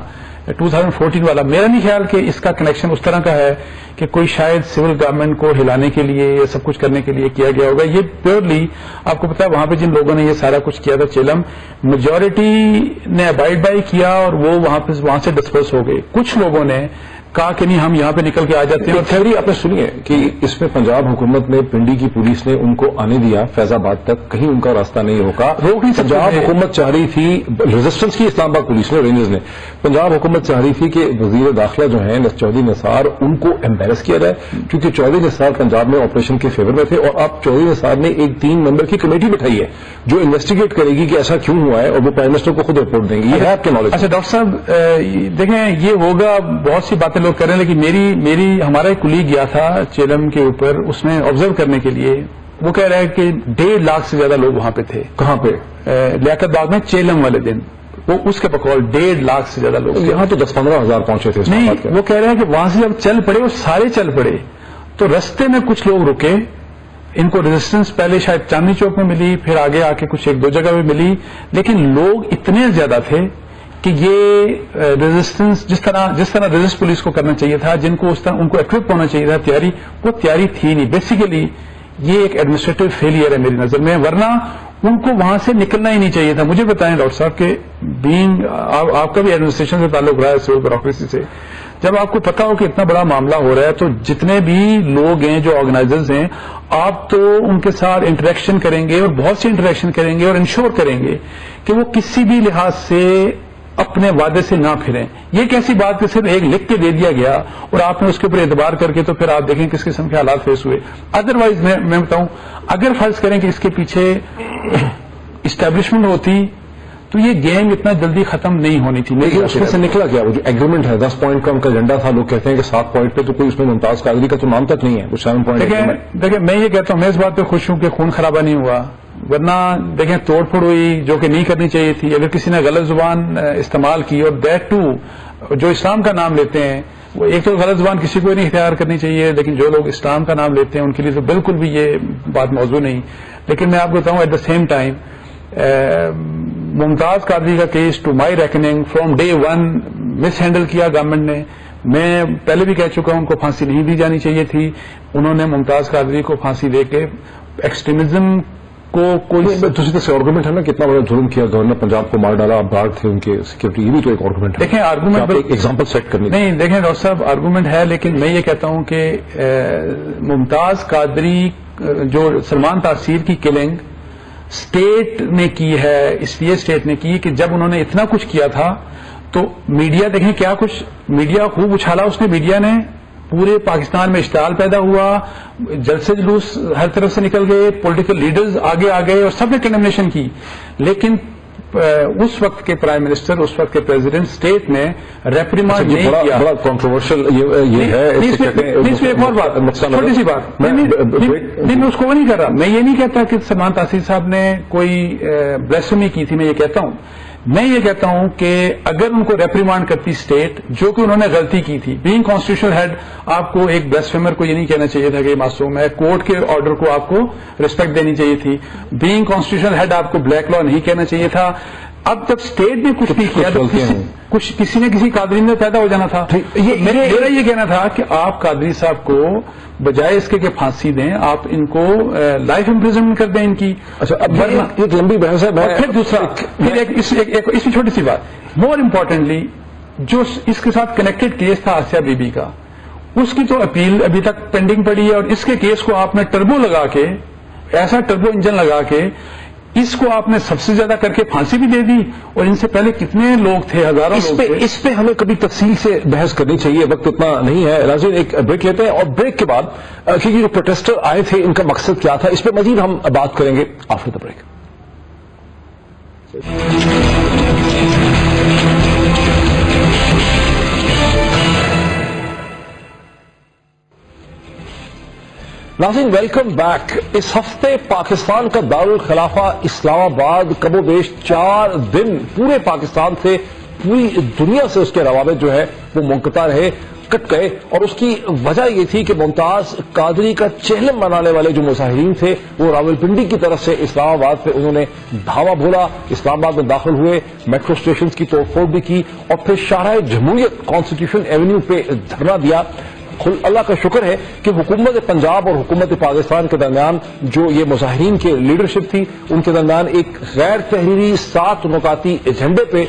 2014 वाला। मेरा नहीं ख्याल कि इसका कनेक्शन उस तरह का है कि कोई शायद सिविल गवर्नमेंट को हिलाने के लिए या सब कुछ करने के लिए किया गया होगा। ये प्योरली, आपको पता है, वहां पे जिन लोगों ने ये सारा कुछ किया था चेलम, मेजॉरिटी ने अबाइड बाई किया और वो वहां से डिस्पर्स हो गए। कुछ लोगों ने कहा कि नहीं, हम यहां पे निकल के आ जाते हैं। और थ्योरी आपने सुनी है कि इसमें पंजाब हुकूमत ने, पिंडी की पुलिस ने उनको आने दिया फैजाबाद तक, कहीं उनका रास्ता नहीं रोका। पंजाब हुकूमत चाह रही थी, रेजिस्टेंस की इस्लामाबाद पुलिस ने, रेंजर्स ने, पंजाब हुकूमत चाह रही थी कि वजीर दाखिला जो है चौधरी निसार, उनको एम्बेरस किया जाए, क्योंकि चौधरी निसार पंजाब में ऑपरेशन के फेवर में थे। और अब चौधरी निसार ने एक 3 मेंबर की कमेटी बिठाई है जो इन्वेस्टिगेट करेगी कि ऐसा क्यों हुआ है, और वो प्राइम मिनिस्टर को खुद रिपोर्ट देंगे। ये है आपके नॉलेज? अच्छा डॉक्टर साहब, देखें, ये होगा, बहुत सी बातें लोग कर रहे हैं, लेकिन मेरी हमारा एक कुलीग गया था चेलम के ऊपर, उसने ऑब्जर्व करने के लिए। वो कह रहा है कि 1.5 लाख से ज्यादा लोग वहां पे थे। कहां पे? लियाकत बाग में चेलम वाले दिन। وہ اس کے بقول 1.5 لاکھ سے زیادہ لوگ. یہاں تو 10-15 ہزار پہنچے تھے. نہیں, وہ کہہ رہے ہیں کہ وہاں سے جب چل پڑے وہ سارے چل پڑے تو رستے میں کچھ لوگ رکے, ان کو ریزسٹنس پہلے شاید چاندنی چوک میں ملی, پھر آگے آ کے کچھ 1-2 جگہ میں ملی, لیکن لوگ اتنے زیادہ تھے کہ یہ ریزسٹنس جس طرح ریزسٹ پولیس کو کرنا چاہیے تھا, جن کو اس طرح ان کو ایکوپ ہونا چاہیے تھا تیاری, وہ تیاری تھی نہیں. بیسیکلی یہ ایک ایڈمنسٹریٹو فیلئر ہے میری نظر میں, ورنہ ان کو وہاں سے نکلنا ہی نہیں چاہیے تھا. مجھے بتائیں ڈاکٹر صاحب کہ بینگ آپ کا بھی ایڈمنسٹریشن سے تعلق رہا ہے, سول بیوروکریسی سے, جب آپ کو پتا ہو کہ اتنا بڑا معاملہ ہو رہا ہے تو جتنے بھی لوگ ہیں جو آرگنائزرز ہیں آپ تو ان کے ساتھ انٹریکشن کریں گے, اور بہت سی انٹریکشن کریں گے, اور انشور کریں گے کہ وہ کسی بھی لحاظ سے اپنے وعدے سے نہ پھریں. یہ کیسی بات کہ صرف ایک لکھ کے دے دیا گیا اور آپ نے اس کے اوپر اعتبار کر کے تو پھر آپ دیکھیں کس قسم کے حالات فیس ہوئے. ادروائز میں بتاؤں, اگر فرض کریں کہ اس کے پیچھے اسٹیبلشمنٹ ہوتی تو یہ گیم اتنا جلدی ختم نہیں ہونی تھی. لیکن اس میں سے نکلا کیا؟ وہ جو ایگریمنٹ ہے 10 پوائنٹ کا ان کا ایجنڈا تھا, لوگ کہتے ہیں کہ 7 پوائنٹ پہ تو کوئی اس میں ممتاز قادری کا تو نام تک نہیں ہے, وہ 7 پوائنٹ. دیکھیں میں یہ کہتا ہوں, میں اس بات پہ خوش ہوں کہ خون خرابہ نہیں ہوا, ورنہ دیکھیں توڑ پھوڑ ہوئی جو کہ نہیں کرنی چاہیے تھی. اگر کسی نے غلط زبان استعمال کی, اور دیٹ ٹو جو اسلام کا نام لیتے ہیں, وہ ایک تو غلط زبان کسی کو نہیں اختیار کرنی چاہیے, لیکن جو لوگ اسلام کا نام لیتے ہیں ان کے لیے تو بالکل بھی یہ بات موضوع نہیں. لیکن میں آپ کو بتاؤں at the same time Mumtaz Qadri کا case to my reckoning from day 1 mishandle کیا گورنمنٹ نے. میں پہلے بھی کہہ چکا ہوں ان کو پھانسی نہیں دی جانی چاہیے تھی. انہوں نے ممتاز قادری کو پھانسی دے کے ایکسٹریمزم کو کوئی دوسری طرح سے آرگومنٹ ہے نا, کتنا بڑا ظلم کیا گورنر پنجاب کو, مار ڈالا, آپ گارڈ تھے ان کے سیکورٹی, یہ بھی تو ایک آرگومنٹ ہے. دیکھیں آرگومنٹ ایگزامپل سیٹ کرنی نہیں, دیکھیں ڈاکٹر صاحب آرگومنٹ ہے, لیکن میں یہ کہتا ہوں کہ ممتاز قادری جو سلمان تاثیر کی کلنگ اسٹیٹ نے کی ہے, اس لیے اسٹیٹ نے کی کہ جب انہوں نے اتنا کچھ کیا تھا تو میڈیا دیکھیں کیا کچھ میڈیا خوب اچھالا اس نے, میڈیا نے پورے پاکستان میں اشتعال پیدا ہوا, جلسے جلوس ہر طرف سے نکل گئے, پولیٹیکل لیڈرز آگے آ گئے اور سب نے کنڈمنیشن کی. لیکن اس وقت کے پرائم منسٹر, اس وقت کے پریزیڈنٹ اسٹیٹ نے ریپریمانڈ نہیں کیا. بڑا کنٹروورشل یہ ہے. ایک اور بات, چھوٹی سی بات, نہیں میں اس کو وہ نہیں کر رہا. میں یہ نہیں کہتا کہ سلمان تاثیر صاحب نے کوئی بلیسفیمی کی تھی, میں یہ کہتا ہوں کہ اگر ان کو ریپریمانڈ کرتی اسٹیٹ, جو کہ انہوں نے غلطی کی تھی, بینگ کانسٹیٹیوشنل ہیڈ, آپ کو ایک بلیسفیمر کو یہ نہیں کہنا چاہیے تھا کہ یہ معصوم ہے, کورٹ کے آرڈر کو آپ کو ریسپیکٹ دینی چاہیے تھی. بینگ کانسٹیٹیوشنل ہیڈ آپ کو بلیک لا نہیں کہنا چاہیے تھا. اب تک اسٹیٹ نے کچھ نہیں کیا تو کسی نے کسی قادری میں پیدا ہو جانا تھا. میرا یہ کہنا تھا کہ آپ قادری صاحب کو بجائے اس کے کہ پھانسی دیں, آپ ان کو لائف امپریزنمنٹ کر دیں ان کی. اچھا, اب ایک لمبی بحث ہے. پھر دوسرا, اس میں چھوٹی سی بات, مور امپورٹنٹلی جو اس کے ساتھ کنیکٹڈ کیس تھا آسیہ بی بی کا, اس کی تو اپیل ابھی تک پینڈنگ پڑی ہے, اور اس کے کیس کو آپ نے ٹربو لگا کے, ایسا ٹربو انجن لگا کے اس کو آپ نے سب سے زیادہ کر کے پھانسی بھی دے دی, اور ان سے پہلے کتنے لوگ تھے, ہزاروں لوگ تھے. اس پہ ہمیں کبھی تفصیل سے بحث کرنی چاہیے, وقت اتنا نہیں ہے. ناظرین ایک بریک لیتے ہیں, اور بریک کے بعد کیونکہ جو پروٹیسٹر آئے تھے ان کا مقصد کیا تھا, اس پہ مزید ہم بات کریں گے آفٹر دا بریک. ناظرین ویلکم بیک. اس ہفتے پاکستان کا دارالخلافہ اسلام آباد کم و بیش 4 دن پورے پاکستان سے, پوری دنیا سے اس کے روابط جو ہے وہ منقطع رہے, کٹ گئے. اور اس کی وجہ یہ تھی کہ ممتاز قادری کا چہلم منانے والے جو مظاہرین تھے وہ راولپنڈی کی طرف سے اسلام آباد پہ انہوں نے دھاوا بولا, اسلام آباد میں داخل ہوئے, میٹرو اسٹیشنز کی توڑ پھوڑ بھی کی, اور پھر شاہراہ جمہوریت کانسٹیٹیوشن ایونیو پہ دھرنا دیا. اللہ کا شکر ہے کہ حکومت پنجاب اور حکومت پاکستان کے درمیان جو یہ مظاہرین کے لیڈرشپ تھی, ان کے درمیان ایک غیر تحریری 7 نکاتی ایجنڈے پہ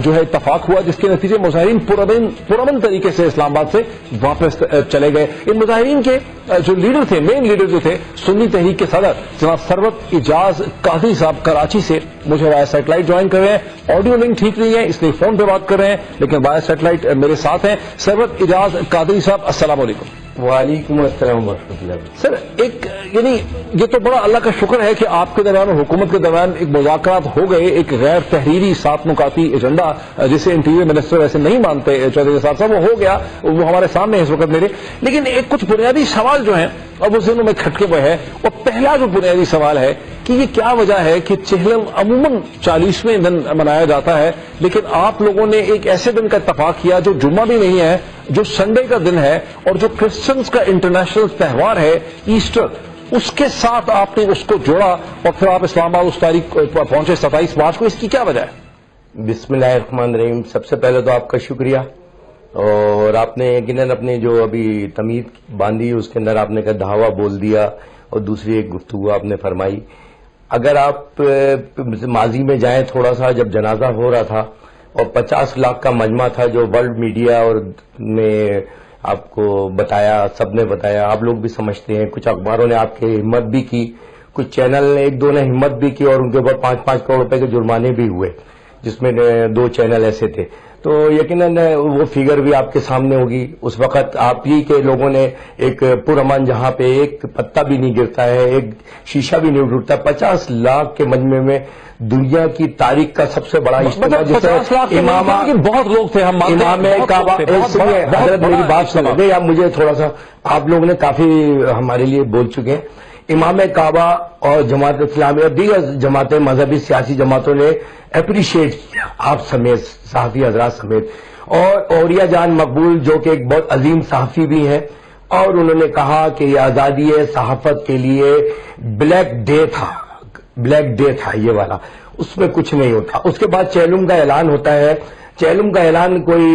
جو ہے اتفاق ہوا, جس کے نتیجے مظاہرین پرامن طریقے سے اسلام آباد سے واپس چلے گئے. ان مظاہرین کے جو لیڈر تھے, مین لیڈر جو تھے, سنی تحریک کے صدر جناب ثروت اعجاز قادری صاحب کراچی سے مجھے وائر سیٹلائٹ جوائن کر رہے ہیں. آڈیو لنک ٹھیک نہیں ہے اس لیے فون پہ بات کر رہے ہیں, لیکن وائر سیٹلائٹ میرے ساتھ ہیں. ثروت اعجاز قادری صاحب السلام علیکم. وعلیکم السلام ورحمۃ اللہ. سر ایک یعنی یہ تو بڑا اللہ کا شکر ہے کہ آپ کے درمیان اور حکومت کے درمیان ایک مذاکرات ہو گئے, ایک غیر تحریری 7 نکاتی ایجنڈا جسے انٹیریئر منسٹر ویسے نہیں مانتے چودھری نثار صاحب, وہ ہو گیا, وہ ہمارے سامنے ہے اس وقت میرے. لیکن ایک کچھ بنیادی سوال جو ہیں اور وہ ذہنوں میں کھٹکے ہوئے ہیں, اور پہلا جو بنیادی سوال ہے کہ یہ کیا وجہ ہے کہ چہلم عموماً 40ویں دن منایا جاتا ہے، لیکن آپ لوگوں نے ایک ایسے دن کا اتفاق کیا جو جمعہ بھی نہیں ہے، جو سنڈے کا دن ہے، اور جو کرسچنز کا انٹرنیشنل تہوار ہے ایسٹر، اس کے ساتھ آپ نے اس کو جوڑا اور پھر آپ اسلام آباد اس تاریخ پہنچے 27 مارچ کو. اس کی کیا وجہ ہے؟ بسم اللہ الرحمن الرحیم. سب سے پہلے تو آپ کا شکریہ، اور آپ نے یقیناً اپنے جو ابھی تمید باندھی اس کے اندر آپ نے کہا دھاوا بول دیا، اور دوسری ایک گفتگو آپ نے فرمائی. اگر آپ ماضی میں جائیں تھوڑا سا، جب جنازہ ہو رہا تھا اور 50 لاکھ کا مجمع تھا جو ورلڈ میڈیا اور نے آپ کو بتایا، سب نے بتایا، آپ لوگ بھی سمجھتے ہیں، کچھ اخباروں نے آپ کی ہمت بھی کی، کچھ چینل نے ایک دو نے ہمت بھی کی، اور ان کے اوپر 5-5 کروڑ روپے کے جرمانے بھی ہوئے، جس میں 2 چینل ایسے تھے. تو یقیناً وہ فگر بھی آپ کے سامنے ہوگی. اس وقت آپ ہی کے لوگوں نے ایک پرامن جہاں پہ ایک پتا بھی نہیں گرتا ہے، ایک شیشہ بھی نہیں ٹوٹتا، 50 لاکھ کے مجمع میں دنیا کی تاریخ کا سب سے بڑا اجتماع، جس بہت لوگ تھے. ہم امام کعبہ. حضرت میری بات سنیں گے یا مجھے تھوڑا سا، آپ لوگ نے کافی ہمارے لیے بول چکے ہیں. امام کعبہ اور جماعت اسلامی اور دیگر جماعتیں، مذہبی سیاسی جماعتوں نے اپریشیٹ کیا، آپ سمیت، صحافی حضرات سمیت، اور اوریہ جان مقبول جو کہ ایک بہت عظیم صحافی بھی ہیں، اور انہوں نے کہا کہ یہ آزادی صحافت کے لیے بلیک ڈے تھا یہ والا، اس میں کچھ نہیں ہوتا. اس کے بعد چہلم کا اعلان ہوتا ہے. چہلم کا اعلان کوئی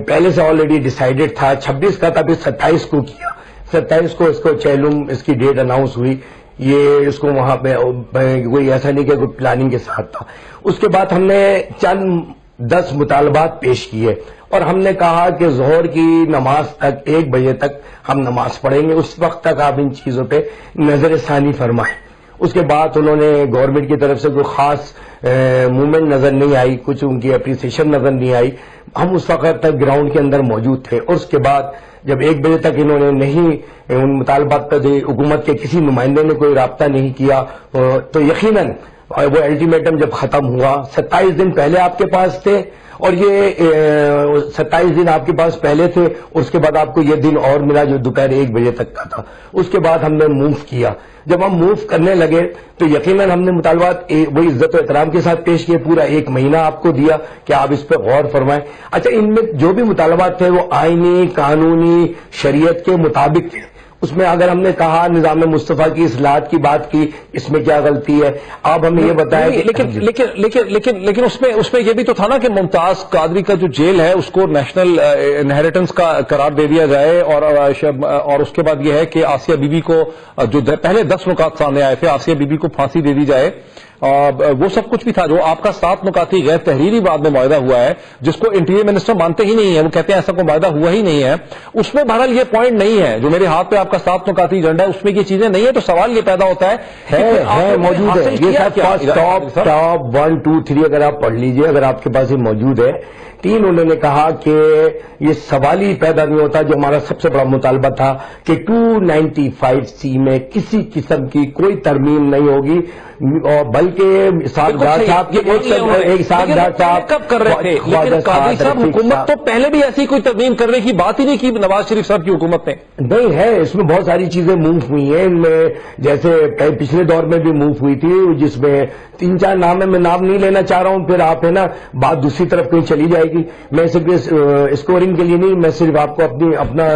پہلے سے آلریڈی ڈیسائیڈڈ تھا، 26 کا تھا، پھر 27 کو کیا. 27 کو اس کو چہلم، اس کی ڈیٹ اناؤنس ہوئی. یہ اس کو وہاں پہ کوئی ایسا نہیں کہ کوئی پلاننگ کے ساتھ تھا. اس کے بعد ہم نے چند 10 مطالبات پیش کیے، اور ہم نے کہا کہ ظہر کی نماز تک 1 بجے تک ہم نماز پڑھیں گے، اس وقت تک آپ ان چیزوں پہ نظر ثانی فرمائیں. اس کے بعد انہوں نے گورنمنٹ کی طرف سے کوئی خاص موومنٹ نظر نہیں آئی، کچھ ان کی اپریسیشن نظر نہیں آئی. ہم اس وقت تک گراؤنڈ کے اندر موجود تھے. اور اس کے بعد جب 1 بجے تک انہوں نے نہیں ان مطالبات پر حکومت کے کسی نمائندے نے کوئی رابطہ نہیں کیا، تو یقیناً وہ الٹیمیٹم جب ختم ہوا، 27 دن پہلے آپ کے پاس تھے، اور یہ 27 دن آپ کے پاس پہلے تھے، اس کے بعد آپ کو یہ دن اور ملا جو دوپہر 1 بجے تک کا تھا. اس کے بعد ہم نے موو کیا. جب ہم موو کرنے لگے تو یقیناً ہم نے مطالبات وہی عزت و احترام کے ساتھ پیش کیے. پورا 1 مہینہ آپ کو دیا کہ آپ اس پہ غور فرمائیں. اچھا، ان میں جو بھی مطالبات تھے وہ آئینی، قانونی، شریعت کے مطابق تھے. اس میں اگر ہم نے کہا نظام مصطفیٰ کی اصلاحات کی بات کی، اس میں کیا غلطی ہے؟ آپ ہمیں یہ بتائیں کہ لیکن اس میں یہ بھی تو تھا نا کہ ممتاز قادری کا جو جیل ہے اس کو نیشنل انہیریٹنس کا قرار دے دیا جائے، اور اس کے بعد یہ ہے کہ آسیہ بی بی کو، جو پہلے 10 نکات سامنے آئے تھے، آسیہ بی بی کو پھانسی دے دی جائے. وہ سب کچھ بھی تھا. جو آپ کا 7 نکاتی غیر تحریری بعد میں معاہدہ ہوا ہے، جس کو انٹیریئر منسٹر مانتے ہی نہیں ہے، وہ کہتے ہیں ایسا کوئی معاہدہ ہوا ہی نہیں ہے. اس میں بہرحال یہ پوائنٹ نہیں ہے جو میرے ہاتھ پہ آپ کا 7 نکاتی ایجنڈا ہے، اس میں یہ چیزیں نہیں ہے. تو سوال یہ پیدا ہوتا ہے موجود ہے یہ ٹاپ 1 2 3 اگر آپ پڑھ لیجئے، اگر آپ کے پاس یہ موجود ہے. 3 انہوں نے کہا کہ یہ سوال ہی پیدا نہیں ہوتا، جو ہمارا سب سے بڑا مطالبہ تھا کہ 295C میں کسی قسم کی کوئی ترمیم نہیں ہوگی، اور بلکہ اسحاق ڈار صاحب کے ایک ساتھ ڈار صاحب کب کر رہے تھے، لیکن قاضی صاحب حکومت تو پہلے بھی ایسی کوئی ترمیم کرنے کی بات ہی نہیں کی نواز شریف صاحب کی حکومت نے. نہیں ہے، اس میں بہت ساری چیزیں موو ہوئی ہیں. ان میں جیسے پچھلے دور میں بھی موو ہوئی تھی، جس میں 3-4 نام ہے، میں نام نہیں لینا چاہ رہا ہوں، پھر آپ ہے نا بات دوسری طرف کہیں چلی جائے گی. میں صرف اسکورنگ کے لیے نہیں، میں صرف آپ کو اپنا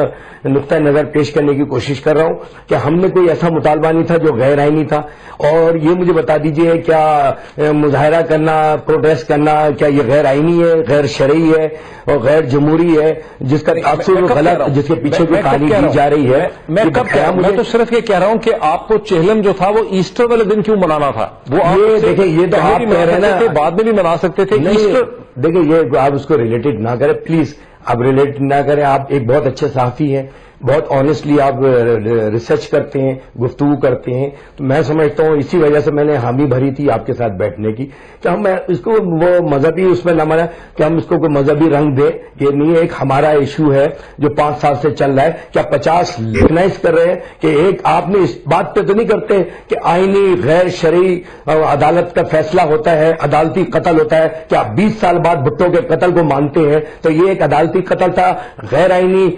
نقطۂ نظر پیش کرنے کی کوشش کر رہا ہوں کہ ہم نے کوئی ایسا مطالبہ نہیں تھا جو غیر آئینی تھا. اور یہ مجھے بتا دیجئے، کیا مظاہرہ کرنا، پروٹیسٹ کرنا، کیا یہ غیر آئینی ہے، غیر شرعی ہے اور غیر جمہوری ہے، جس کا تاثر غلط، جس کے پیچھے کوئی کہانی دی جا رہی ہے؟ میں تو صرف یہ کہہ رہا ہوں کہ آپ کو چہلم جو تھا وہ ایسٹر والے دن کیوں منانا تھا؟ وہ دیکھیں، یہ تو آپ کہہ رہے ہیں نا، بعد میں بھی منا سکتے تھے. دیکھیں، یہ آپ اس کو ریلیٹڈ نہ کریں پلیز، آپ ریلیٹڈ نہ کریں. آپ ایک بہت اچھے صحافی ہیں، بہت آنےسٹلی آپ ریسرچ کرتے ہیں، گفتگو کرتے ہیں. تو میں سمجھتا ہوں اسی وجہ سے میں نے حامی بھری تھی آپ کے ساتھ بیٹھنے کی کہ ہم اس کو وہ مذہبی اس میں نہ مانا کہ ہم اس کو کوئی مذہبی رنگ دیں. یہ نہیں، ایک ہمارا ایشو ہے جو 5 سال سے چل رہا ہے. کیا 50 ریکگنائز کر رہے ہیں کہ ایک آپ نے اس بات پہ تو نہیں کرتے کہ آئینی غیر شرعی عدالت کا فیصلہ ہوتا ہے، عدالتی قتل ہوتا ہے؟ کہ آپ 20 سال بعد بھٹو کے قتل کو مانتے ہیں؟ تو یہ ایک عدالتی قتل تھا، غیر آئینی،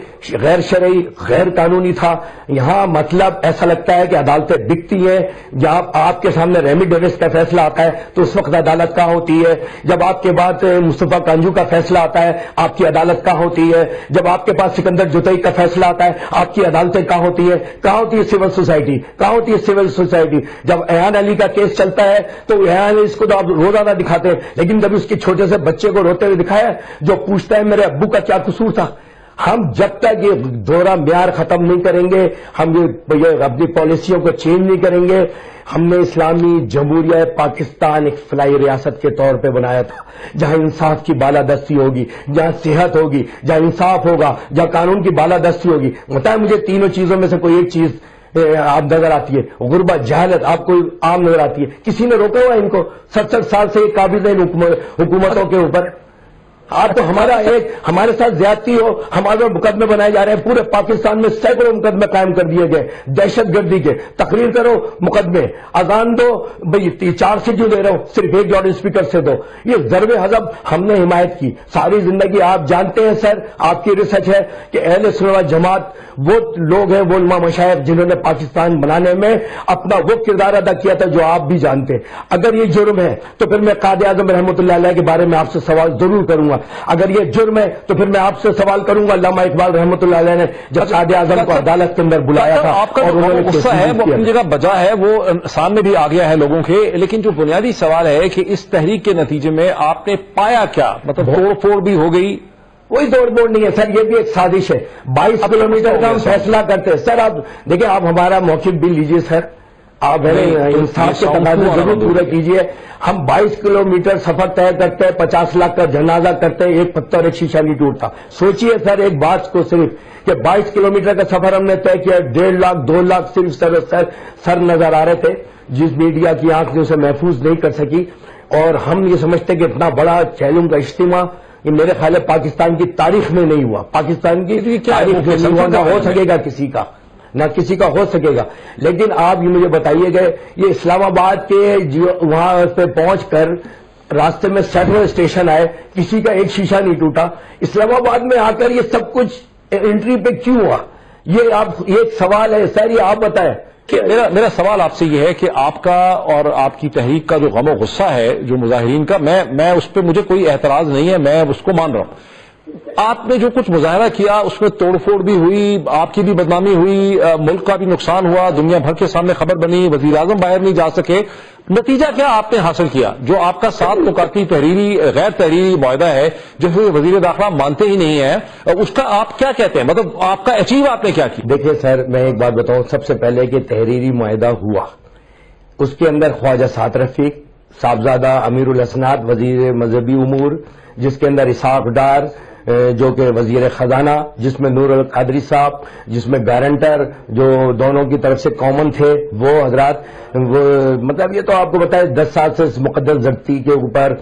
غیر شرعی غیر قانونی تھا. یہاں مطلب ایسا لگتا ہے کہ عدالتیں بکتی ہیں. جب آپ کے سامنے ریمی ڈیوس کا فیصلہ آتا ہے تو اس وقت عدالت کہاں ہوتی ہے؟ جب آپ کے بعد مصطفیٰ کانجو کا فیصلہ آتا ہے آپ کی عدالت کہاں ہوتی ہے؟ جب آپ کے پاس سکندر جتئی کا فیصلہ آتا ہے آپ کی عدالتیں کہاں ہوتی ہے؟ کہاں ہوتی ہے سول سوسائٹی؟ کہاں ہوتی ہے سول سوسائٹی؟ جب ایان علی کا کیس چلتا ہے تو ایان علی اس کو تو آپ روزانہ دکھاتے ہیں, لیکن جب اس کے چھوٹے سے بچے کو روتے ہوئے دکھایا جو پوچھتا ہے میرے ابو کا کیا قصور تھا. ہم جب تک یہ دورہ معیار ختم نہیں کریں گے, ہم یہ اپنی پالیسیوں کو چینج نہیں کریں گے. ہم نے اسلامی جمہوریہ پاکستان ایک فلاحی ریاست کے طور پہ بنایا تھا جہاں انصاف کی بالادستی ہوگی, جہاں صحت ہوگی, جہاں انصاف ہوگا, جہاں قانون کی بالادستی ہوگی. بتائیں مجھے تینوں چیزوں میں سے کوئی ایک چیز آپ نظر آتی ہے؟ غربت, جہالت آپ کو عام نظر آتی ہے؟ کسی نے روکا ہوا ان کو؟ 70 سال سے یہ قابض ہیں حکومتوں کے اوپر. آپ تو ہمارے ساتھ زیادتی ہو, ہمارے مقدمے بنائے جا رہے ہیں. پورے پاکستان میں سینکڑوں مقدمے قائم کر دیے گئے دہشت گردی کے. تقریر کرو مقدمے, اذان دو بھئی 4 سے جو دے رہا ہوں صرف ایک لاؤڈ اسپیکر سے دو. یہ ضرب حزب ہم نے حمایت کی ساری زندگی. آپ جانتے ہیں سر, آپ کی ریسرچ ہے کہ اہل سنت جماعت وہ لوگ ہیں, وہ علماء مشائخ جنہوں نے پاکستان بنانے میں اپنا وہ کردار ادا کیا تھا جو آپ بھی جانتے ہیں. اگر یہ جرم ہے تو پھر میں قائد اعظم رحمۃ اللہ علیہ کے بارے میں آپ سے سوال ضرور کروں گا. اگر یہ جرم ہے تو پھر میں آپ سے سوال کروں گا علامہ اقبال رحمۃ اللہ علیہ نے جب قائد اعظم کو عدالت کے اندر بلایا تھا آپ کا جو غصہ ہے وہ اپنی جگہ بجا ہے, وہ سامنے بھی آ گیا ہے لوگوں کے, لیکن جو بنیادی سوال ہے کہ اس تحریک کے نتیجے میں آپ نے پایا کیا؟ مطلب توڑ پھوڑ بھی ہو گئی؟ کوئی توڑ پھوڑ نہیں ہے سر, یہ بھی ایک سازش ہے. 22 کلومیٹر کا ہم فیصلہ کرتے ہیں سر. آپ دیکھیں, آپ ہمارا موقف بھی لیجئے سر, آپ انصاف کے تقاضے ضرور پورے کیجئے. ہم 22 کلومیٹر سفر طے کرتے ہیں, 50 لاکھ کا جنازہ کرتے ہیں, ایک پتھر ایک شیشہ نہیں ٹوٹتا. سوچئے سر ایک بات کو صرف کہ 22 کلومیٹر کا سفر ہم نے طے کیا, 1.5 لاکھ 2 لاکھ صرف سر نظر آ رہے تھے جس میڈیا کی آنکھ نے اسے محفوظ نہیں کر سکی. اور ہم یہ سمجھتے کہ اتنا بڑا چیلنج کا اجتماع یہ میرے خیال ہے پاکستان کی تاریخ میں نہیں ہوا, پاکستان کی تاریخ میں نہیں ہوا, نہ ہو سکے گا کسی کا, نہ کسی کا ہو سکے گا. لیکن آپ یہ مجھے بتائیے گئے یہ اسلام آباد کے وہاں پہ پہنچ کر راستے میں سینکڑوں اسٹیشن آئے, کسی کا ایک شیشہ نہیں ٹوٹا. اسلام آباد میں آ کر یہ سب کچھ انٹری پہ کیوں ہوا؟ یہ ایک سوال ہے سر, یہ آپ بتائیں. کہ میرا سوال آپ سے یہ ہے کہ آپ کا اور آپ کی تحریک کا جو غم و غصہ ہے جو مظاہرین کا, میں اس پہ مجھے کوئی اعتراض نہیں ہے, میں اس کو مان رہا ہوں. آپ نے جو کچھ مظاہرہ کیا اس میں توڑ پھوڑ بھی ہوئی, آپ کی بھی بدنامی ہوئی, ملک کا بھی نقصان ہوا, دنیا بھر کے سامنے خبر بنی, وزیر اعظم باہر نہیں جا سکے. نتیجہ کیا آپ نے حاصل کیا؟ جو آپ کا 7 نکاتی غیر تحریری معاہدہ ہے جسے وزیر داخلہ مانتے ہی نہیں ہیں, اس کا آپ کیا کہتے ہیں؟ مطلب آپ کا اچیو آپ نے کیا کی؟ دیکھیے سر, میں ایک بات بتاؤں. سب سے پہلے کہ تحریری معاہدہ ہوا, اس کے اندر خواجہ سعد رفیق صاحبزادہ امیر الاسناد وزیر مذہبی امور, جس کے اندر اسحاق ڈار جو کہ وزیر خزانہ, جس میں نور القادری صاحب, جس میں گارنٹر جو دونوں کی طرف سے کامن تھے وہ حضرات, وہ مطلب یہ تو آپ کو بتائے 10 سال سے اس مقدس ضبطی کے اوپر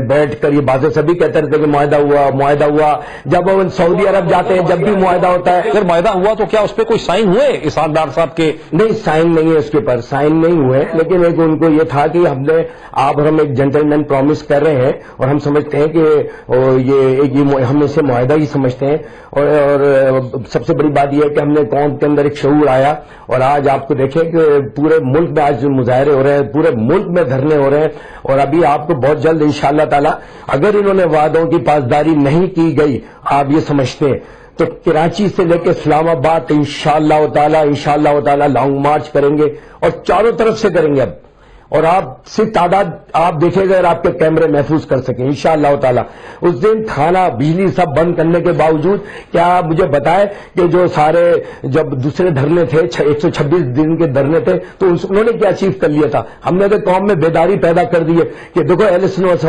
بیٹھ کر یہ باتیں سبھی کہتے رہتے کہ معاہدہ ہوا. جب وہ سعودی عرب جاتے ہیں جب بھی معاہدہ ہوتا ہے, اگر معاہدہ ہوا تو کیا اس پہ کوئی سائن ہوئے اسحاق ڈار صاحب کے؟ نہیں, سائن نہیں ہے اس کے اوپر, سائن نہیں ہوئے. لیکن ایک ان کو یہ تھا کہ ہم ایک جنٹلمین پرومس کر رہے ہیں اور ہم سمجھتے ہیں کہ ہم اسے معاہدہ ہی سمجھتے ہیں. اور سب سے بڑی بات یہ ہے کہ ہم نے قوم کے اندر ایک شعور آیا, اور آج آپ کو دیکھیں کہ پورے ملک میں آج مظاہرے ہو رہے ہیں, پورے ملک میں دھرنے ہو رہے ہیں. اور ابھی آپ کو بہت جلد انشاءاللہ تعالی, اگر انہوں نے وعدوں کی پاسداری نہیں کی گئی, آپ یہ سمجھتے ہیں, تو کراچی سے لے کے اسلام آباد انشاءاللہ تعالی لانگ مارچ کریں گے, اور چاروں طرف سے کریں گے. اب اور آپ صرف تعداد آپ دیکھیں گے اور آپ کے کیمرے محفوظ کر سکیں انشاءاللہ تعالی. اس دن کھانا بجلی سب بند کرنے کے باوجود کیا آپ مجھے بتائیں کہ جو سارے جب دوسرے دھرنے تھے 126 دن کے دھرنے تھے تو انہوں نے کیا اچیو کر لیا تھا؟ ہم نے تو قوم میں بیداری پیدا کر دی ہے کہ دیکھو اہل سنت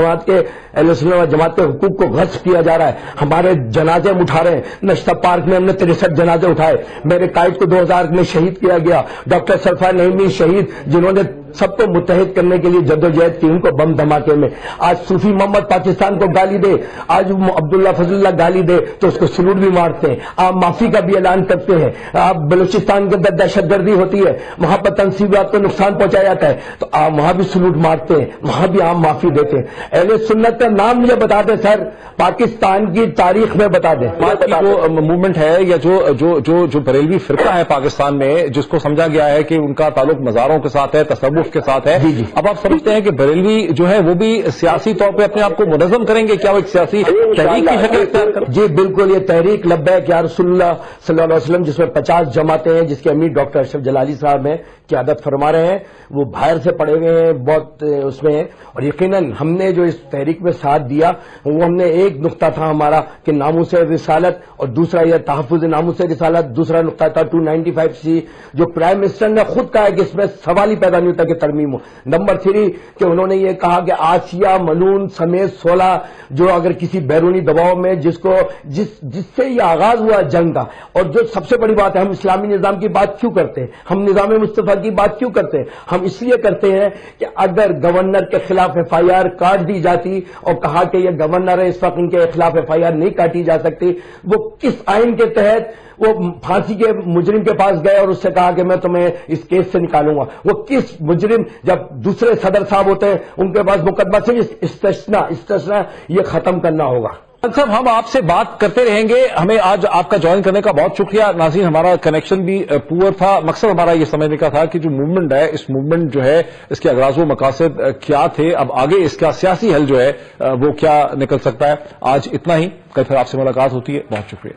جماعت کے حقوق کو غصب کیا جا رہا ہے. ہمارے جنازے ہم اٹھا رہے ہیں. نشتہ پارک میں ہم نے 63 جنازے اٹھائے. میرے قائد کو 2000 میں شہید کیا گیا. ڈاکٹر سرفراز نعیمی شہید جنہوں نے सबको मुत्तहिद करने के लिए जद्दोजहद की, उनको बम धमाके में। आज सूफी मोहम्मद पाकिस्तान को गाली दे, आज अब्दुल्ला फजलुल्लाह गाली दे तो उसको सलूट भी मारते हैं, आप माफी का भी ऐलान करते हैं। आप बलूचिस्तान के अंदर दहशतगर्दी होती है, वहां पर तंसीबात को नुकसान पहुंचाया जाता है तो आप वहां भी सलूट मारते हैं, वहां भी आप माफी देते हैं। अहले सुन्नत का नाम मुझे बता दें सर, पाकिस्तान की तारीख में बता दें। जो मूवमेंट है या जो जो जो जो बरेलवी फिरका है पाकिस्तान में, जिसको समझा गया है कि उनका ताल्लुक मज़ारों के साथ है, तसव्वुफ के साथ है, जी जी। अब आप समझते हैं कि बरेलवी जो है वो भी सियासी तौर पे अपने आप को मुनज़्ज़म करेंगे, क्या वो एक सियासी तहरीक की शक्ल इख्तियार करें? जी बिल्कुल, ये तहरीक लब्बैक या रसूलुल्लाह सल्लल्लाहु अलैहि वसल्लम, जिसमें 50 जमातें हैं, जिसके अमीर डॉक्टर अशरफ जलाली साहब हैं, क़यादत फरमा रहे हैं, वो बाहर से पढ़े हुए हैं बहुत उसमें हैं। और यकीनन हमने जो इस तहरीक में साथ दिया वो हमने एक नुक्ता था हमारा कि नामूस रिसालत, और दूसरा यह तहफ़्फ़ुज़ नामूस रिसालत, दूसरा नुक्ता था 295C जो प्राइम मिनिस्टर ने खुद कहा है कि इसमें सवाल ही पैदा नहीं होता कि तरमीम हो। नंबर 3 कि उन्होंने ये कहा कि आसिया मलून समेत 16 जो अगर किसी बैरूनी दबाव में जिससे ये आगाज हुआ जंग का, और जो सबसे बड़ी बात है, हम इस्लामी निजाम की बात क्यों करते हैं, हम निजाम मुस्तफा की बात क्यों करते हैं? हम इसलिए करते हैं कि अगर गवर्नर के खिलाफ FIR काट दी जाती और कहा कि ये गवर्नर है, इस वक्त इनके खिलाफ FIR नहीं काटी जा सकती, वो किस आइन के तहत वो फांसी के मुजरिम के पास गए और उससे कहा कि मैं तुम्हें इस केस से निकालूंगा? वो किस मुजरिम, जब दूसरे सदर साहब होते हैं उनके पास मुकदमा से इस्तिस्ना ये खत्म करना होगा। साहब, हम आपसे बात करते रहेंगे। हमें आज आपका ज्वाइन करने का बहुत शुक्रिया। नाज़रीन, हमारा कनेक्शन भी पुअर था। मकसद हमारा ये समझने का था कि जो मूवमेंट है, इस मूवमेंट जो है इसके अगराज़ व मकासद क्या थे, अब आगे इसका सियासी हल जो है वो क्या निकल सकता है। आज इतना ही, कल फिर आपसे मुलाकात होती है। बहुत शुक्रिया।